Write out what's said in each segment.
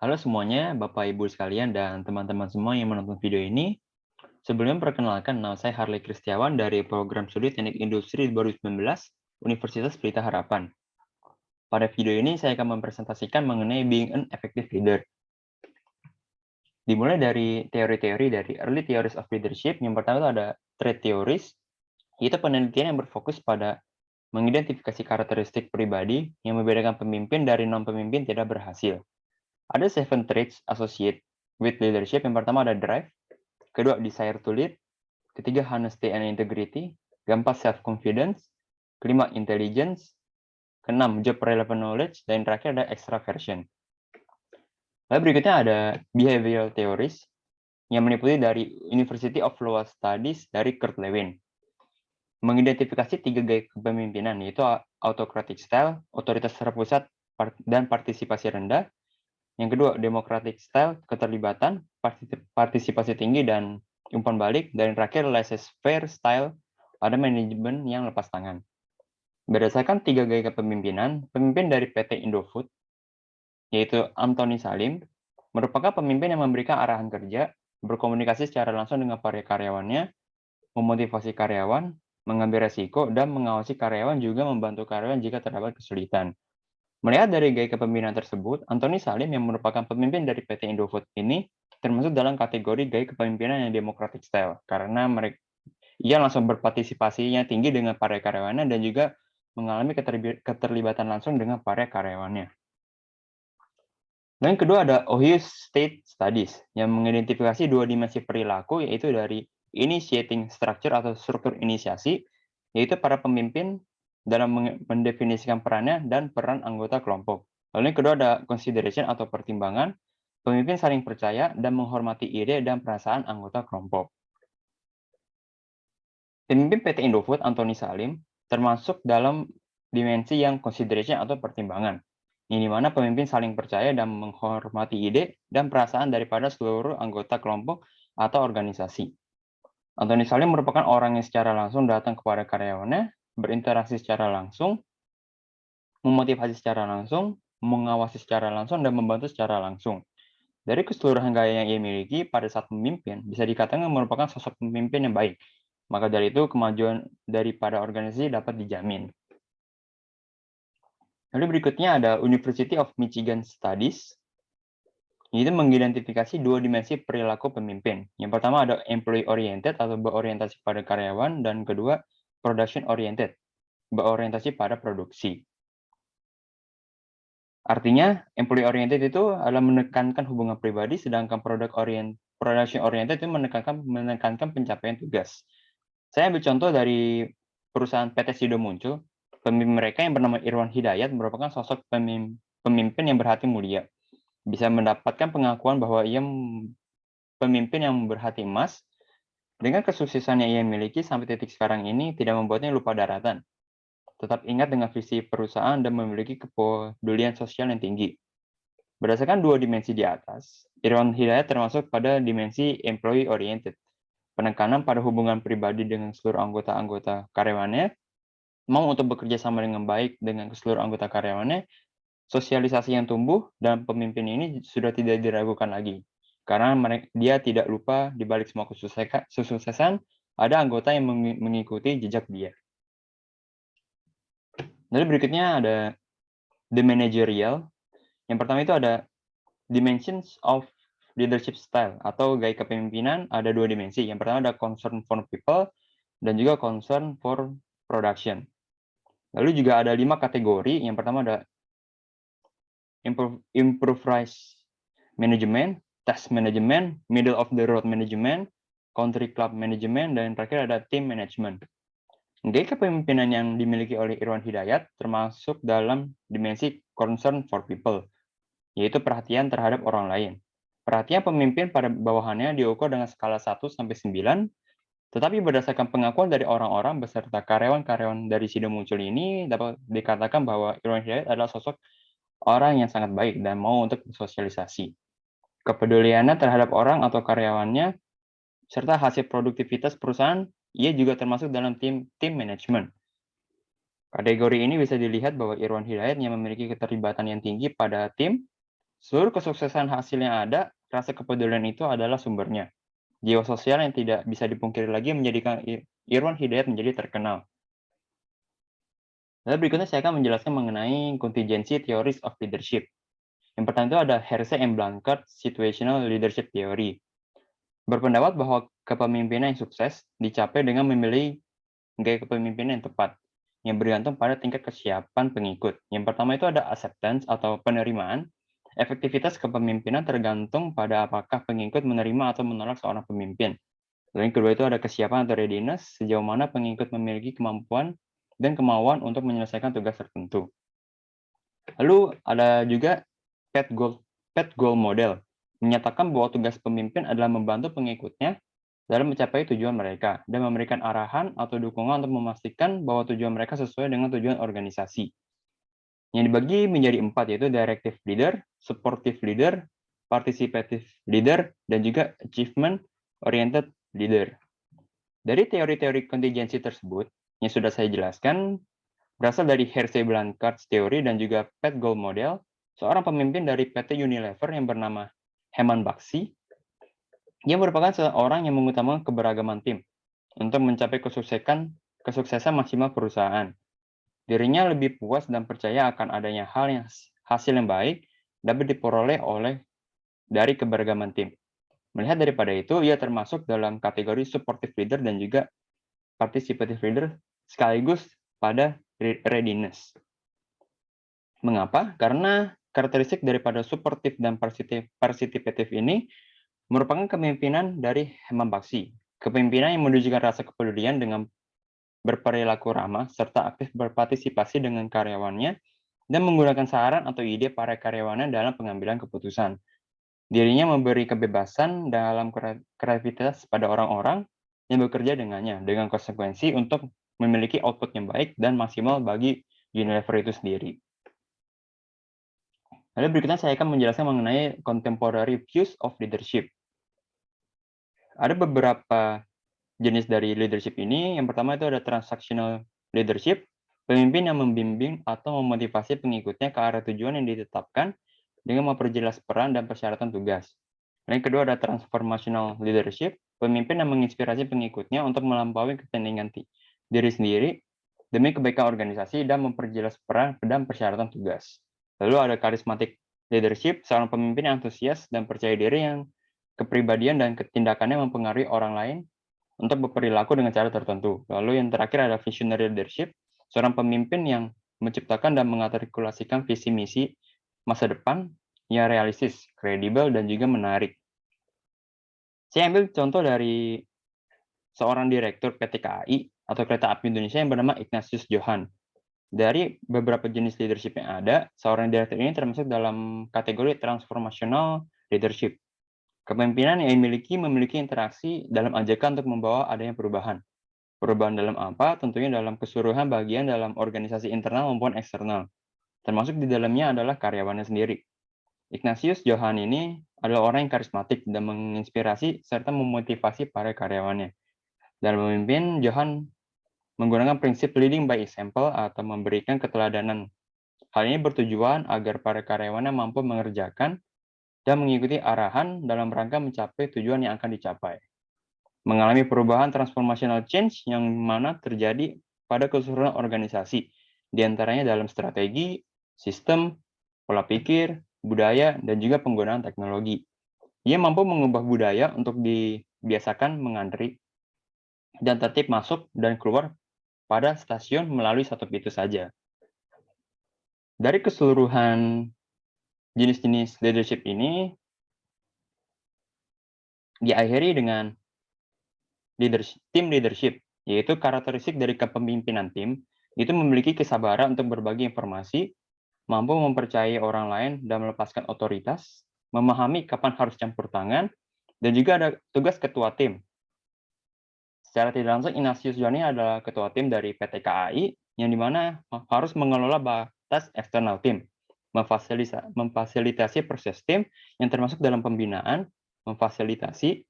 Halo semuanya, Bapak Ibu sekalian dan teman-teman semua yang menonton video ini. Sebelumnya perkenalkan, nama saya Harley Kristiawan dari Program Studi Teknik Industri 2019 Universitas Pelita Harapan. Pada video ini saya akan mempresentasikan mengenai being an effective leader. Dimulai dari teori-teori dari Early Theories of Leadership. Yang pertama itu ada trait theories, yaitu penelitian yang berfokus pada mengidentifikasi karakteristik pribadi yang membedakan pemimpin dari non-pemimpin tidak berhasil. Ada 7 traits associated with leadership. Yang pertama ada drive, kedua desire to lead, ketiga honesty and integrity, keempat self-confidence, kelima intelligence, keenam job relevant knowledge, dan terakhir ada extraversion. Lalu berikutnya ada behavioral theories yang meliputi dari University of Iowa Studies dari Kurt Lewin. Mengidentifikasi 3 gaya kepemimpinan, yaitu autocratic style, otoritas terpusat, dan partisipasi rendah. Yang kedua, democratic style, keterlibatan, partisipasi tinggi, dan umpan balik. Dan yang terakhir, laissez-faire style, ada manajemen yang lepas tangan. Berdasarkan 3 gaya kepemimpinan, pemimpin dari PT Indofood, yaitu Anthony Salim, merupakan pemimpin yang memberikan arahan kerja, berkomunikasi secara langsung dengan para karyawannya, memotivasi karyawan, mengambil resiko, dan mengawasi karyawan, juga membantu karyawan jika terdapat kesulitan. Melihat dari gaya kepemimpinan tersebut, Anthony Salim yang merupakan pemimpin dari PT Indofood ini termasuk dalam kategori gaya kepemimpinan yang democratic style, karena ia langsung berpartisipasinya tinggi dengan para karyawannya dan juga mengalami keterlibatan langsung dengan para karyawannya. Dan yang kedua ada Ohio State Studies yang mengidentifikasi 2 dimensi perilaku, yaitu dari initiating structure atau struktur inisiasi, yaitu para pemimpin dalam mendefinisikan perannya dan peran anggota kelompok. Lalu yang kedua ada consideration atau pertimbangan, pemimpin saling percaya dan menghormati ide dan perasaan anggota kelompok. Pemimpin PT Indofood, Anthony Salim, termasuk dalam dimensi yang consideration atau pertimbangan, di mana pemimpin saling percaya dan menghormati ide dan perasaan daripada seluruh anggota kelompok atau organisasi. Anthony Salim merupakan orang yang secara langsung datang kepada karyawannya, berinteraksi secara langsung, memotivasi secara langsung, mengawasi secara langsung, dan membantu secara langsung. Dari keseluruhan gaya yang ia miliki pada saat memimpin, bisa dikatakan merupakan sosok pemimpin yang baik. Maka dari itu, kemajuan daripada organisasi dapat dijamin. Lalu berikutnya ada University of Michigan Studies. Ini mengidentifikasi 2 dimensi perilaku pemimpin. Yang pertama ada employee oriented atau berorientasi pada karyawan, dan kedua production oriented, berorientasi pada produksi. Artinya, employee oriented itu adalah menekankan hubungan pribadi, sedangkan production oriented itu menekankan pencapaian tugas. Saya ambil contoh dari perusahaan PT Sido Muncul. Pemimpin mereka yang bernama Irwan Hidayat merupakan sosok pemimpin yang berhati mulia. Bisa mendapatkan pengakuan bahwa ia pemimpin yang berhati emas. Dengan kesuksesan yang ia miliki sampai titik sekarang ini tidak membuatnya lupa daratan. Tetap ingat dengan visi perusahaan dan memiliki kepedulian sosial yang tinggi. Berdasarkan 2 dimensi di atas, Irwan Hidayat termasuk pada dimensi employee oriented. Penekanan pada hubungan pribadi dengan seluruh anggota karyawannya, mau untuk bekerja sama dengan baik dengan seluruh anggota karyawannya, sosialisasi yang tumbuh, dan pemimpin ini sudah tidak diragukan lagi. Karena dia tidak lupa di balik semua kesuksesan, ada anggota yang mengikuti jejak dia. Lalu berikutnya ada the managerial. Yang pertama itu ada dimensions of leadership style atau gaya kepemimpinan, ada 2 dimensi. Yang pertama ada concern for people dan juga concern for production. Lalu juga ada 5 kategori. Yang pertama ada improvised management, task management, middle of the road management, country club management, dan yang terakhir ada team management. Gaya kepemimpinan yang dimiliki oleh Irwan Hidayat termasuk dalam dimensi concern for people, yaitu perhatian terhadap orang lain. Perhatian pemimpin pada bawahannya diukur dengan skala 1 sampai 9, tetapi berdasarkan pengakuan dari orang-orang beserta karyawan-karyawan dari Sido Muncul ini, dapat dikatakan bahwa Irwan Hidayat adalah sosok orang yang sangat baik dan mau untuk bersosialisasi. Kepeduliannya terhadap orang atau karyawannya, serta hasil produktivitas perusahaan, ia juga termasuk dalam tim management. Kategori ini bisa dilihat bahwa Irwan Hidayat yang memiliki keterlibatan yang tinggi pada tim, Seluruh kesuksesan hasil yang ada, rasa kepedulian itu adalah sumbernya. Jiwa sosial yang tidak bisa dipungkiri lagi menjadikan Irwan Hidayat menjadi terkenal. Lalu berikutnya saya akan menjelaskan mengenai contingency theories of leadership. Yang pertama itu ada Hersey and Blanchard Situational Leadership Theory. Berpendapat bahwa kepemimpinan yang sukses dicapai dengan memilih gaya kepemimpinan yang tepat, yang bergantung pada tingkat kesiapan pengikut. Yang pertama itu ada acceptance atau penerimaan. Efektivitas kepemimpinan tergantung pada apakah pengikut menerima atau menolak seorang pemimpin. Lalu yang kedua itu ada kesiapan atau readiness, sejauh mana pengikut memiliki kemampuan dan kemauan untuk menyelesaikan tugas tertentu. Lalu ada juga Pat Goal Model, menyatakan bahwa tugas pemimpin adalah membantu pengikutnya dalam mencapai tujuan mereka dan memberikan arahan atau dukungan untuk memastikan bahwa tujuan mereka sesuai dengan tujuan organisasi. Yang dibagi menjadi 4, yaitu directive leader, supportive leader, participative leader, dan juga achievement oriented leader. Dari teori-teori kontingensi tersebut yang sudah saya jelaskan, berasal dari Hersey-Blanchard's teori dan juga Pat Goal Model, seorang pemimpin dari PT Unilever yang bernama Heman Bakshi. Dia merupakan seorang yang mengutamakan keberagaman tim untuk mencapai kesuksesan maksimal perusahaan. Dirinya lebih puas dan percaya akan adanya hasil yang baik dapat diperoleh dari keberagaman tim. Melihat daripada itu, ia termasuk dalam kategori supportive leader dan juga participative leader sekaligus pada readiness. Mengapa? Karena karakteristik daripada supportive dan participative ini merupakan kepemimpinan dari Heman Bakshi. Kepemimpinan yang menunjukkan rasa kepedulian dengan berperilaku ramah, serta aktif berpartisipasi dengan karyawannya, dan menggunakan saran atau ide para karyawannya dalam pengambilan keputusan. Dirinya memberi kebebasan dalam kreativitas pada orang-orang yang bekerja dengannya, dengan konsekuensi untuk memiliki output yang baik dan maksimal bagi Unilever itu sendiri. Lalu berikutnya saya akan menjelaskan mengenai contemporary views of leadership. Ada beberapa jenis dari leadership ini. Yang pertama itu ada transactional leadership, pemimpin yang membimbing atau memotivasi pengikutnya ke arah tujuan yang ditetapkan dengan memperjelas peran dan persyaratan tugas. Yang kedua ada transformational leadership, pemimpin yang menginspirasi pengikutnya untuk melampaui kepentingan diri sendiri demi kebaikan organisasi dan memperjelas peran dan persyaratan tugas. Lalu ada charismatic leadership, seorang pemimpin yang antusias dan percaya diri yang kepribadian dan ketindakannya mempengaruhi orang lain untuk berperilaku dengan cara tertentu. Lalu yang terakhir ada visionary leadership, seorang pemimpin yang menciptakan dan mengartikulasikan visi misi masa depan yang realistis, kredibel, dan juga menarik. Saya ambil contoh dari seorang direktur PT KAI atau Kereta Api Indonesia yang bernama Ignatius Johan. Dari beberapa jenis leadership yang ada, seorang direktur ini termasuk dalam kategori transformational leadership. Kepemimpinan yang memiliki interaksi dalam ajakan untuk membawa adanya perubahan. Perubahan dalam apa? Tentunya dalam keseluruhan bagian dalam organisasi internal maupun eksternal. Termasuk di dalamnya adalah karyawannya sendiri. Ignatius Johan ini adalah orang yang karismatik dan menginspirasi serta memotivasi para karyawannya. Dalam memimpin, Johan menggunakan prinsip leading by example atau memberikan keteladanan. Hal ini bertujuan agar para karyawannya mampu mengerjakan dan mengikuti arahan dalam rangka mencapai tujuan yang akan dicapai. Mengalami perubahan transformational change yang mana terjadi pada keseluruhan organisasi, diantaranya dalam strategi, sistem, pola pikir, budaya, dan juga penggunaan teknologi. Ia mampu mengubah budaya untuk dibiasakan mengantri dan tertib masuk dan keluar pada stasiun melalui satu pintu saja. Dari keseluruhan jenis-jenis leadership ini, diakhiri dengan tim leadership, yaitu karakteristik dari kepemimpinan tim, itu memiliki kesabaran untuk berbagi informasi, mampu mempercayai orang lain dan melepaskan otoritas, memahami kapan harus campur tangan, dan juga ada tugas ketua tim. Secara tidak langsung, Ignatius Johan adalah ketua tim dari PT KAI, yang dimana harus mengelola batas eksternal tim, memfasilitasi proses tim yang termasuk dalam pembinaan, memfasilitasi,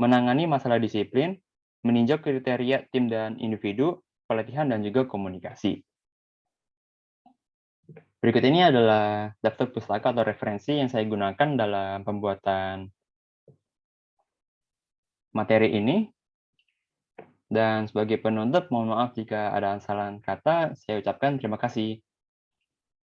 menangani masalah disiplin, meninjau kriteria tim dan individu, pelatihan, dan juga komunikasi. Berikut ini adalah daftar pustaka atau referensi yang saya gunakan dalam pembuatan materi ini. Dan sebagai penutup, mohon maaf jika ada kesalahan kata, saya ucapkan terima kasih.